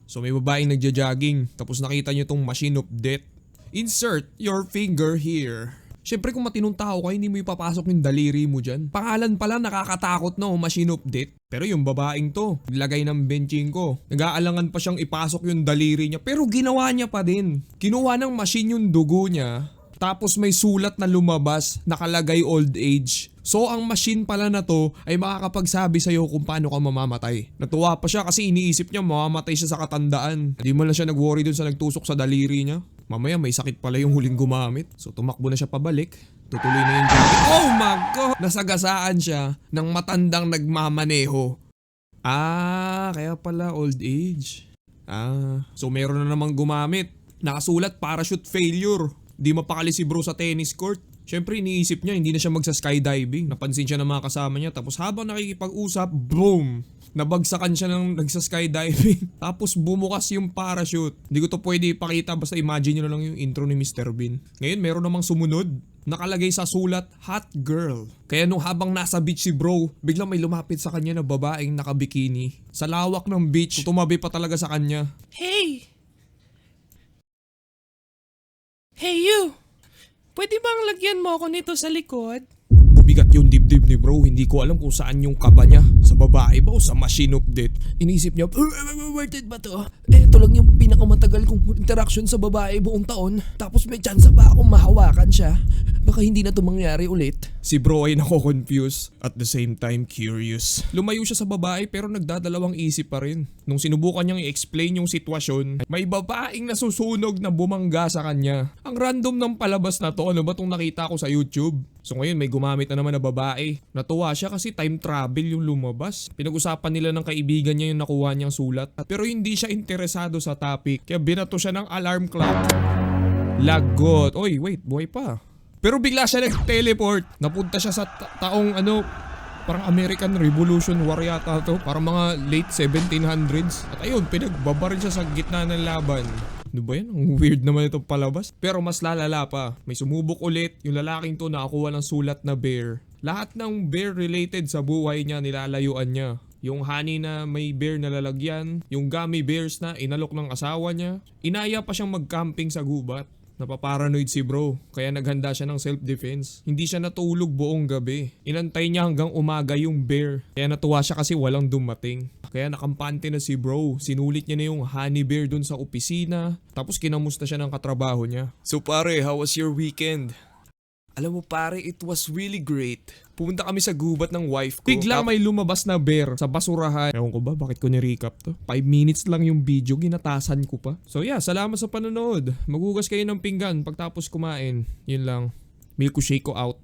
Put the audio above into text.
So may babaeng nagja-jogging, tapos nakita niyo tong machine of death. Insert your finger here. Siyempre kung matinong tao ka, hindi mo ipapasok yung daliri mo dyan. Pangalan pala nakakatakot na machine of death. Pero yung babaeng to, naglagay ng benching ko. Nag-aalangan pa siyang ipasok yung daliri niya, pero ginawa niya pa din. Kinuha ng machine yung dugo niya, tapos may sulat na lumabas, nakalagay old age. So ang machine pala na to ay makakapagsabi sa'yo kung paano ka mamamatay. Natuwa pa siya kasi iniisip niya mamamatay siya sa katandaan. Hindi mo lang siya nag-worry dun sa nagtusok sa daliri niya. Mamaya may sakit pala yung huling gumamit. So tumakbo na siya pabalik. Tutuloy na yung jogging. Oh my God! Nasagasaan siya ng matandang nagmamaneho. Kaya pala old age. So meron na namang gumamit. Nakasulat parachute failure. Di mapakali si bro sa tennis court. Siyempre iniisip niya hindi na siya magsa-skydiving. Napansin siya ng mga kasama niya. Tapos habang nakikipag-usap, boom! Nabagsakan siya ng nagsa-skydiving. Tapos bumukas yung parachute. Hindi ko to pwede ipakita. Basta imagine nyo na lang yung intro ni Mr. Bean. Ngayon meron namang sumunod. Nakalagay sa sulat, hot girl. Kaya nung habang nasa beach si bro, biglang may lumapit sa kanya na babaeng nakabikini. Sa lawak ng beach, tumabi pa talaga sa kanya. Hey! Hey you! Pwede bang lagyan mo ako nito sa likod? Bigat yung dibdib ni bro. Hindi ko alam kung saan yung kaba niya. Sa babae ba o sa machine of death? Inisip niya, worth it ba to? Ito lang yung pinakamatagal kong interaction sa babae buong taon. Tapos may chance ba akong mahawakan siya? Baka hindi na to mangyari ulit. Si bro ay nako-confuse at the same time curious. Lumayo siya sa babae pero nagdadalawang isip pa rin. Nung sinubukan niyang i-explain yung sitwasyon, may babaeng nasusunog na bumangga sa kanya. Ang random ng palabas na to. Ano ba tong nakita ko sa YouTube? So ngayon may gumamit na naman na babae. Natuwa siya kasi time travel yung lumabas. Pinag-usapan nila ng kaibigan niya yung nakuha niyang sulat. Pero hindi siya interesado sa topic. Kaya binato siya ng alarm clock. Lagot. Oy, wait, buhay pa. Pero bigla siya nag-teleport. Napunta siya sa taong parang American Revolution War yata to. Parang mga late 1700s. At ayun, pinagbabaril siya sa gitna ng laban. Ano ba yan? Ang weird naman itong palabas. Pero mas lalala pa. May sumubok ulit. Yung lalaking to nakakuha ng sulat na bear. Lahat ng bear related sa buhay niya nilalayuan niya. Yung honey na may bear na lalagyan. Yung gummy bears na inalok ng asawa niya. Inaya pa siyang mag-camping sa gubat. Napaparanoid si bro, kaya naghanda siya ng self-defense. Hindi siya natulog buong gabi. Inantay niya hanggang umaga yung bear. Kaya natuwa siya kasi walang dumating. Kaya nakampante na si bro. Sinulit niya na yung honey bear dun sa opisina. Tapos kinamusta siya ng katrabaho niya. So pare, how was your weekend? Alam mo pare, it was really great. Pumunta kami sa gubat ng wife ko. Bigla may lumabas na bear sa basurahan. Ewan ko ba, bakit ko ni-recap to? 5 minutes lang yung video, ginatasan ko pa. So yeah, salamat sa panonood. Maghugas kayo ng pinggan pagtapos kumain. Yun lang. Milko shake ko out.